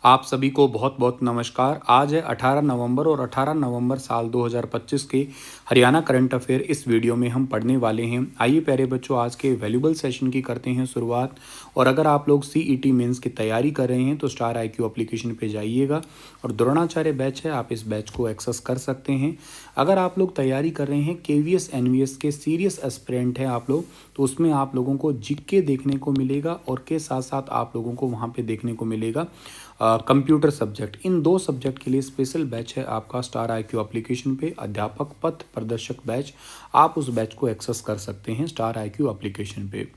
आप सभी को बहुत बहुत नमस्कार। आज है 18 नवंबर और 18 नवंबर साल 2025 के हरियाणा करंट अफेयर इस वीडियो में हम पढ़ने वाले हैं। आइए प्यारे बच्चों, आज के वैल्यूबल सेशन की करते हैं शुरुआत। और अगर आप लोग सीईटी मेंस की तैयारी कर रहे हैं तो स्टार आईक्यू एप्लीकेशन पे जाइएगा और द्रोणाचार्य बैच है, आप इस बैच को एक्सेस कर सकते हैं। अगर आप लोग तैयारी कर रहे हैं केवीएस एनवीएस के सीरियस एस्पिरेंट हैं आप लोग, तो उसमें आप लोगों को जीके देखने को मिलेगा और के साथ साथ आप लोगों को वहाँ पे देखने को मिलेगा कंप्यूटर सब्जेक्ट। इन दो सब्जेक्ट के लिए स्पेशल बैच है आपका स्टार आईक्यू एप्लीकेशन पे, अध्यापक पथ प्रदर्शक बैच। आप उस बैच को एक्सेस कर सकते हैं स्टार आईक्यू एप्लीकेशन पे।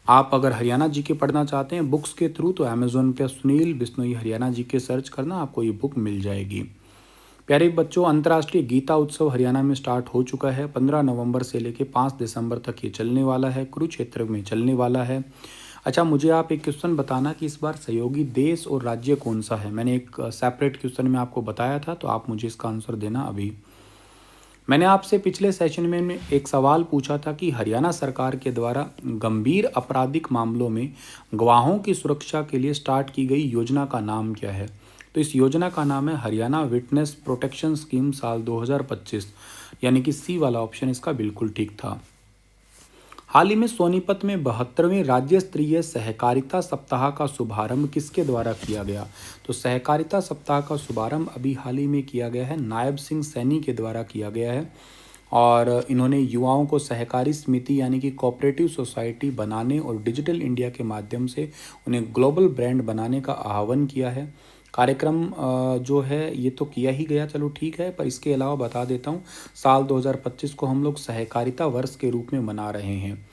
आप अगर हरियाणा जीके पढ़ना चाहते हैं बुक्स के थ्रू तो अमेजोन पे सुनील बिश्नोई हरियाणा जीके सर्च करना, आपको ये बुक मिल जाएगी। प्यारे बच्चों, अंतर्राष्ट्रीय गीता उत्सव हरियाणा में स्टार्ट हो चुका है। 15 नवंबर से लेकर 5 दिसंबर तक ये चलने वाला है, कुरुक्षेत्र में चलने वाला है। अच्छा, मुझे आप एक क्वेश्चन बताना कि इस बार सहयोगी देश और राज्य कौन सा है। मैंने एक सेपरेट क्वेश्चन में आपको बताया था, तो आप मुझे इसका आंसर देना अभी। मैंने आपसे पिछले सेशन में एक सवाल पूछा था कि हरियाणा सरकार के द्वारा गंभीर आपराधिक मामलों में गवाहों की सुरक्षा के लिए स्टार्ट की गई योजना का नाम क्या है। तो इस योजना का नाम है हरियाणा विटनेस प्रोटेक्शन स्कीम साल 2025, यानी कि सी वाला ऑप्शन इसका बिल्कुल ठीक था। हाल ही में सोनीपत में 72वें राज्य स्तरीय सहकारिता सप्ताह का शुभारंभ किसके द्वारा किया गया। तो सहकारिता सप्ताह का शुभारंभ अभी हाल ही में किया गया है, नायब सिंह सैनी के द्वारा किया गया है। और इन्होंने युवाओं को सहकारी समिति यानी कि कोऑपरेटिव सोसाइटी बनाने और डिजिटल इंडिया के माध्यम से उन्हें ग्लोबल ब्रांड बनाने का आह्वान किया है। कार्यक्रम जो है ये तो किया ही गया, चलो ठीक है, पर इसके अलावा बता देता हूँ, साल 2025 को हम लोग सहकारिता वर्ष के रूप में मना रहे हैं।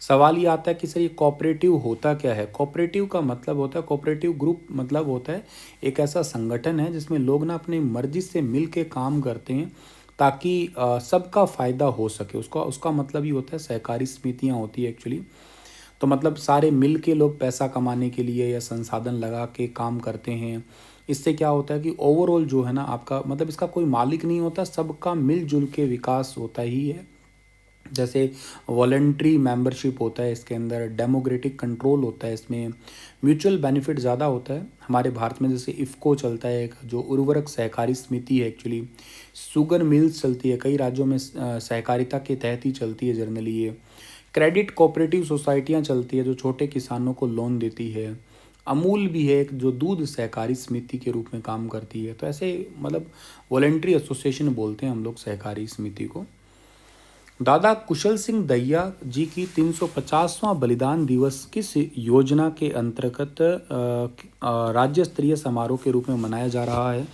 सवाल ये आता है कि सर ये कोऑपरेटिव होता क्या है। कोऑपरेटिव का मतलब होता है, कोऑपरेटिव ग्रुप मतलब होता है एक ऐसा संगठन है जिसमें लोग ना अपनी मर्जी से मिल के काम करते हैं ताकि सबका फ़ायदा हो सके। उसका उसका मतलब ही होता है, सहकारी समितियाँ होती है एक्चुअली। तो मतलब सारे मिल के लोग पैसा कमाने के लिए या संसाधन लगा के काम करते हैं। इससे क्या होता है कि ओवरऑल जो है ना आपका मतलब इसका कोई मालिक नहीं होता, सबका मिलजुल के विकास होता ही है। जैसे वॉलंटरी मेंबरशिप होता है इसके अंदर, डेमोक्रेटिक कंट्रोल होता है इसमें, म्यूचुअल बेनिफिट ज़्यादा होता है। हमारे भारत में जैसे इफ़को चलता है एक, जो उर्वरक सहकारी समिति है एक्चुअली। शुगर मिल्स चलती है कई राज्यों में, सहकारिता के तहत ही चलती है जनरली ये। क्रेडिट कोऑपरेटिव सोसाइटियाँ चलती है जो छोटे किसानों को लोन देती है। अमूल भी है एक जो दूध सहकारी समिति के रूप में काम करती है। तो ऐसे मतलब वॉलंटरी एसोसिएशन बोलते हैं हम लोग सहकारी समिति को। दादा कुशल सिंह दहिया जी की 350वां बलिदान दिवस किस योजना के अंतर्गत राज्य स्तरीय समारोह के रूप में मनाया जा रहा है।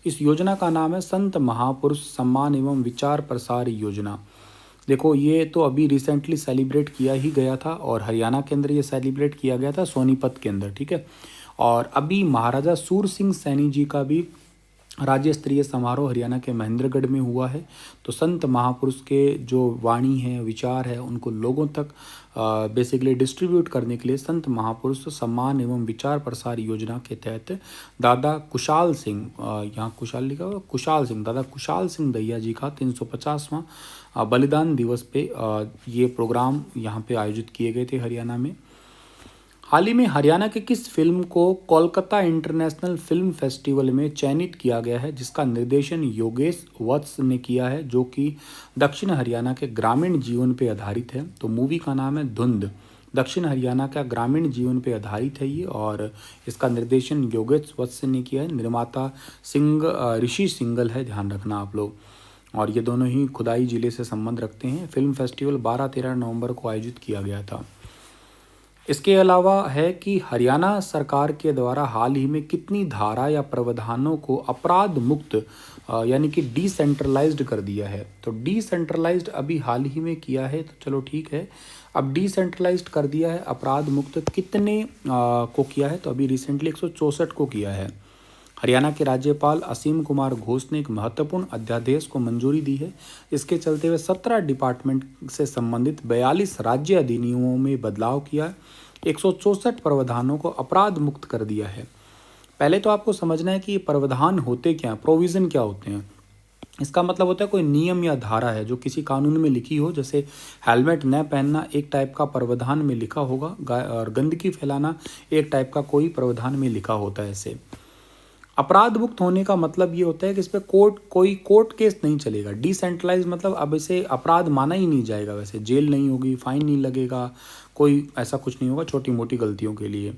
इस योजना का नाम है संत महापुरुष सम्मान एवं विचार प्रसार योजना। देखो, ये तो अभी रिसेंटली सेलिब्रेट किया ही गया था और हरियाणा के अंदर ये सेलिब्रेट किया गया था सोनीपत के अंदर, ठीक है। और अभी महाराजा सूर सिंह सैनी जी का भी राज्य स्तरीय समारोह हरियाणा के महेंद्रगढ़ में हुआ है। तो संत महापुरुष के जो वाणी है, विचार है, उनको लोगों तक बेसिकली डिस्ट्रीब्यूट करने के लिए संत महापुरुष सम्मान एवं विचार प्रसार योजना के तहत दादा कुशाल सिंह, यहाँ कुशाल लिखा हुआ, कुशाल सिंह, दादा कुशाल सिंह दहिया जी का 350वां बलिदान दिवस पे ये प्रोग्राम यहाँ पे आयोजित किए गए थे हरियाणा में। हाल ही में हरियाणा के किस फिल्म को कोलकाता इंटरनेशनल फिल्म फेस्टिवल में चयनित किया गया है जिसका निर्देशन योगेश वत्स ने किया है, जो कि दक्षिण हरियाणा के ग्रामीण जीवन पर आधारित है। तो मूवी का नाम है धुंध। दक्षिण हरियाणा का ग्रामीण जीवन पर आधारित है ये और इसका निर्देशन योगेश वत्स ने किया है। निर्माता ऋषि सिंगल है, ध्यान रखना आप लोग। और ये दोनों ही खुदाई जिले से संबंध रखते हैं। फिल्म फेस्टिवल 12-13 नवंबर को आयोजित किया गया था। इसके अलावा है कि हरियाणा सरकार के द्वारा हाल ही में कितनी धारा या प्रावधानों को अपराध मुक्त यानी कि डिसेंट्रलाइज्ड कर दिया है। तो डिसेंट्रलाइज्ड अभी हाल ही में किया है, तो चलो ठीक है। अब डिसेंट्रलाइज्ड कर दिया है, अपराध मुक्त कितने को किया है। तो अभी रिसेंटली 164 को किया है। हरियाणा के राज्यपाल असीम कुमार घोष ने एक महत्वपूर्ण अध्यादेश को मंजूरी दी है। इसके चलते हुए 17 डिपार्टमेंट से संबंधित 42 राज्य अधिनियमों में बदलाव किया, 164 प्रावधानों को अपराध मुक्त कर दिया है। पहले तो आपको समझना है कि ये प्रावधान होते क्या हैं, प्रोविज़न क्या होते हैं। इसका मतलब होता है कोई नियम या धारा है जो किसी कानून में लिखी हो। जैसे हेलमेट न पहनना एक टाइप का प्रावधान में लिखा होगा, और गंदगी फैलाना एक टाइप का कोई प्रावधान में लिखा होता है ऐसे। अपराध मुक्त होने का मतलब ये होता है कि इस पे कोई कोर्ट केस नहीं चलेगा। डिसेंट्रलाइज मतलब अब इसे अपराध माना ही नहीं जाएगा, वैसे जेल नहीं होगी, फाइन नहीं लगेगा, कोई ऐसा कुछ नहीं होगा छोटी मोटी गलतियों के लिए।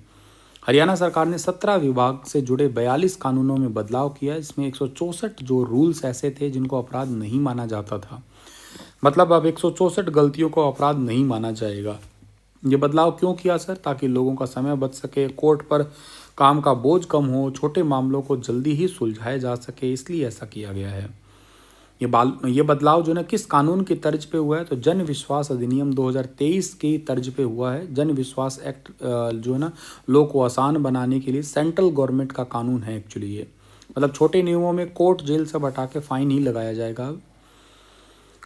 हरियाणा सरकार ने 17 विभाग से जुड़े 42 कानूनों में बदलाव किया। इसमें 164 जो रूल्स ऐसे थे जिनको अपराध नहीं माना जाता था, मतलब अब 164 गलतियों को अपराध नहीं माना जाएगा। ये बदलाव क्यों किया सर? ताकि लोगों का समय बच सके, कोर्ट पर काम का बोझ कम हो, छोटे मामलों को जल्दी ही सुलझाया जा सके, इसलिए ऐसा किया गया है। ये बदलाव जो है ना किस कानून की तर्ज पे हुआ है? तो जन विश्वास अधिनियम 2023 की तर्ज पे हुआ है। जन विश्वास एक्ट जो है ना लॉ को आसान बनाने के लिए सेंट्रल गवर्नमेंट का कानून है एक्चुअली ये। मतलब छोटे नियमों में कोर्ट जेल से हटा के फाइन ही लगाया जाएगा।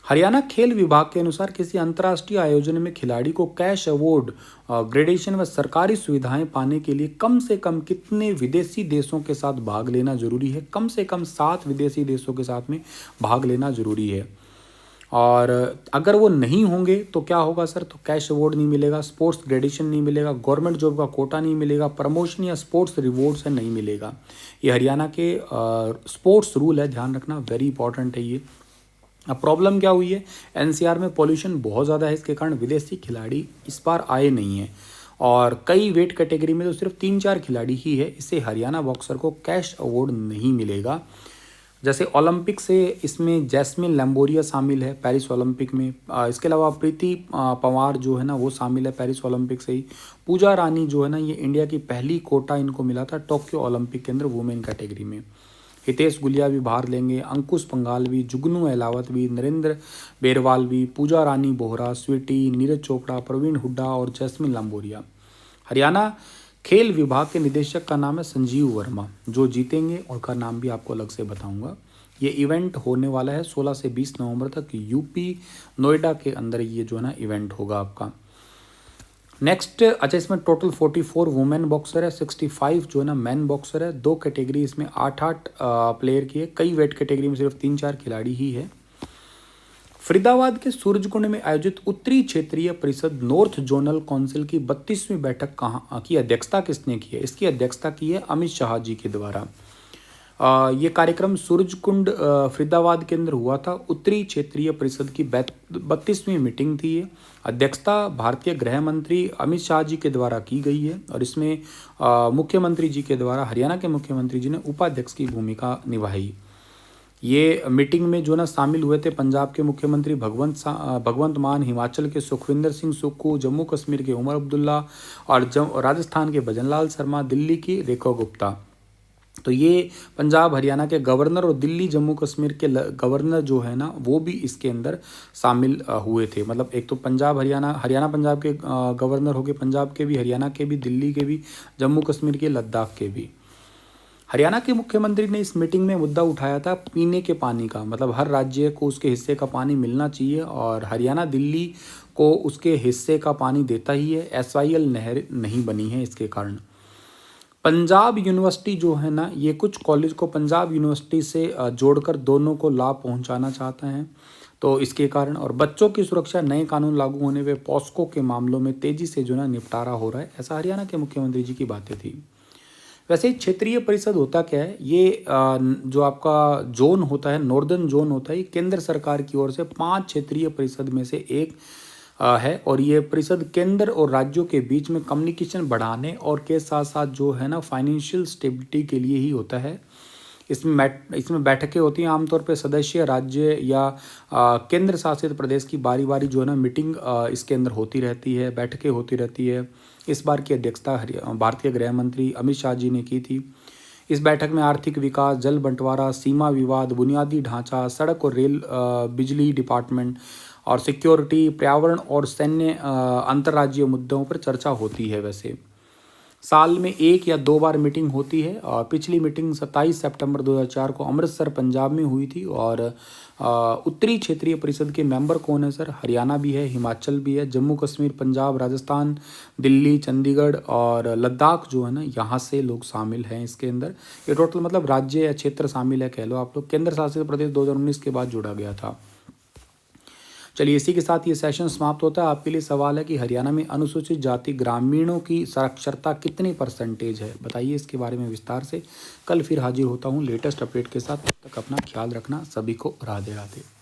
हरियाणा खेल विभाग के अनुसार किसी अंतर्राष्ट्रीय आयोजन में खिलाड़ी को कैश अवार्ड, ग्रेडेशन व सरकारी सुविधाएं पाने के लिए कम से कम कितने विदेशी देशों के साथ भाग लेना जरूरी है? कम से कम 7 विदेशी देशों के साथ में भाग लेना जरूरी है। और अगर वो नहीं होंगे तो क्या होगा सर? तो कैश अवार्ड नहीं मिलेगा, स्पोर्ट्स ग्रेडेशन नहीं मिलेगा, गवर्नमेंट जॉब का कोटा नहीं मिलेगा, प्रमोशन या स्पोर्ट्स रिवॉर्ड से नहीं मिलेगा। ये हरियाणा के स्पोर्ट्स रूल है, ध्यान रखना, वेरी इंपॉर्टेंट है ये। अब प्रॉब्लम क्या हुई है? एनसीआर में पॉल्यूशन बहुत ज़्यादा है, इसके कारण विदेशी खिलाड़ी इस बार आए नहीं हैं और कई वेट कैटेगरी में तो सिर्फ 3-4 खिलाड़ी ही है। इससे हरियाणा बॉक्सर को कैश अवार्ड नहीं मिलेगा। जैसे ओलंपिक से इसमें जैस्मिन लैम्बोरिया शामिल है पेरिस ओलंपिक में। इसके अलावा प्रीति पंवार जो है ना वो शामिल है पेरिस ओलंपिक से ही। पूजा रानी जो है ना ये इंडिया की पहली कोटा इनको मिला था टोक्यो ओलंपिक के अंदर वुमेन कैटेगरी में। हितेश गुलिया भी भाग लेंगे, अंकुश पंगाल भी, जुगनू अहलावत भी, नरेंद्र बेरवाल भी, पूजा रानी बोहरा, स्वीटी, नीरज चोपड़ा, प्रवीण हुड्डा और जैस्मिन लंबोरिया। हरियाणा खेल विभाग के निदेशक का नाम है संजीव वर्मा, जो जीतेंगे उनका नाम भी आपको अलग से बताऊंगा। ये इवेंट होने वाला है 16 से 20 नवंबर तक यूपी नोएडा के अंदर, ये जो है ना इवेंट होगा आपका। नेक्स्ट, अच्छा इसमें टोटल 44 वुमेन बॉक्सर है, 65 जो है ना मैन बॉक्सर है। 2 कैटेगरी इसमें 8-8 प्लेयर की है। कई वेट कैटेगरी में सिर्फ 3-4 खिलाड़ी ही है। फरीदाबाद के सूरजकुंड में आयोजित उत्तरी क्षेत्रीय परिषद नॉर्थ जोनल काउंसिल की 32वीं बैठक कहाँ की अध्यक्षता किसने की है? इसकी अध्यक्षता की है अमित शाह जी के द्वारा। ये कार्यक्रम सूरजकुंड फरीदाबाद के अंदर हुआ था। उत्तरी क्षेत्रीय परिषद की 32वीं मीटिंग थी ये। अध्यक्षता भारतीय गृह मंत्री अमित शाह जी के द्वारा की गई है और इसमें मुख्यमंत्री जी के द्वारा, हरियाणा के मुख्यमंत्री जी ने उपाध्यक्ष की भूमिका निभाई। ये मीटिंग में जो ना शामिल हुए थे पंजाब के मुख्यमंत्री भगवंत मान, हिमाचल के सुखविंदर सिंह सुक्खू, जम्मू कश्मीर के उमर अब्दुल्ला और राजस्थान के भजनलाल शर्मा, दिल्ली की रेखा गुप्ता। तो ये पंजाब हरियाणा के गवर्नर और दिल्ली जम्मू कश्मीर के गवर्नर जो है ना वो भी इसके अंदर शामिल हुए थे। मतलब एक तो पंजाब हरियाणा पंजाब के गवर्नर हो गए, पंजाब के भी, हरियाणा के भी, दिल्ली के भी, जम्मू कश्मीर के, लद्दाख के भी। हरियाणा के मुख्यमंत्री ने इस मीटिंग में मुद्दा उठाया था पीने के पानी का। मतलब हर राज्य को उसके हिस्से का पानी मिलना चाहिए और हरियाणा दिल्ली को उसके हिस्से का पानी देता ही है। एसवाईएल नहर नहीं बनी है इसके कारण। पंजाब यूनिवर्सिटी जो है ना ये कुछ कॉलेज को पंजाब यूनिवर्सिटी से जोड़कर दोनों को लाभ पहुंचाना चाहता है। तो इसके कारण, और बच्चों की सुरक्षा, नए कानून लागू होने पे पॉस्को के मामलों में तेजी से जो ना निपटारा हो रहा है, ऐसा हरियाणा के मुख्यमंत्री जी की बातें थी। वैसे क्षेत्रीय परिषद होता क्या है? ये जो आपका जोन होता है, नॉर्दर्न जोन होता है, ये केंद्र सरकार की ओर से 5 क्षेत्रीय परिषद में से एक है और ये परिषद केंद्र और राज्यों के बीच में कम्युनिकेशन बढ़ाने और के साथ साथ जो है ना फाइनेंशियल स्टेबिलिटी के लिए ही होता है। इसमें बैठकें होती हैं आमतौर पे सदस्य राज्य या केंद्र शासित प्रदेश की बारी बारी जो है ना मीटिंग इसके अंदर होती रहती है, बैठकें होती रहती है। इस बार की अध्यक्षता भारतीय गृह मंत्री अमित शाह जी ने की थी। इस बैठक में आर्थिक विकास, जल बंटवारा, सीमा विवाद, बुनियादी ढांचा, सड़क और रेल, बिजली डिपार्टमेंट और सिक्योरिटी, पर्यावरण और सैन्य अंतर्राज्यीय मुद्दों पर चर्चा होती है। वैसे साल में 1 या 2 बार मीटिंग होती है और पिछली मीटिंग 27 सितंबर 2004 को अमृतसर पंजाब में हुई थी। और उत्तरी क्षेत्रीय परिषद के मेंबर कौन है सर? हरियाणा भी है, हिमाचल भी है, जम्मू कश्मीर, पंजाब, राजस्थान, दिल्ली, चंडीगढ़ और लद्दाख जो है ना यहाँ से लोग शामिल हैं इसके अंदर। ये टोटल मतलब राज्य या क्षेत्र शामिल है कह लो आप लोग। केंद्र शासित प्रदेश 2019 के बाद जोड़ा गया था। चलिए इसी के साथ ये सेशन समाप्त होता है। आपके लिए सवाल है कि हरियाणा में अनुसूचित जाति ग्रामीणों की साक्षरता कितनी परसेंटेज है, बताइए इसके बारे में विस्तार से। कल फिर हाजिर होता हूँ लेटेस्ट अपडेट के साथ। तब तक अपना ख्याल रखना। सभी को राधे राधे।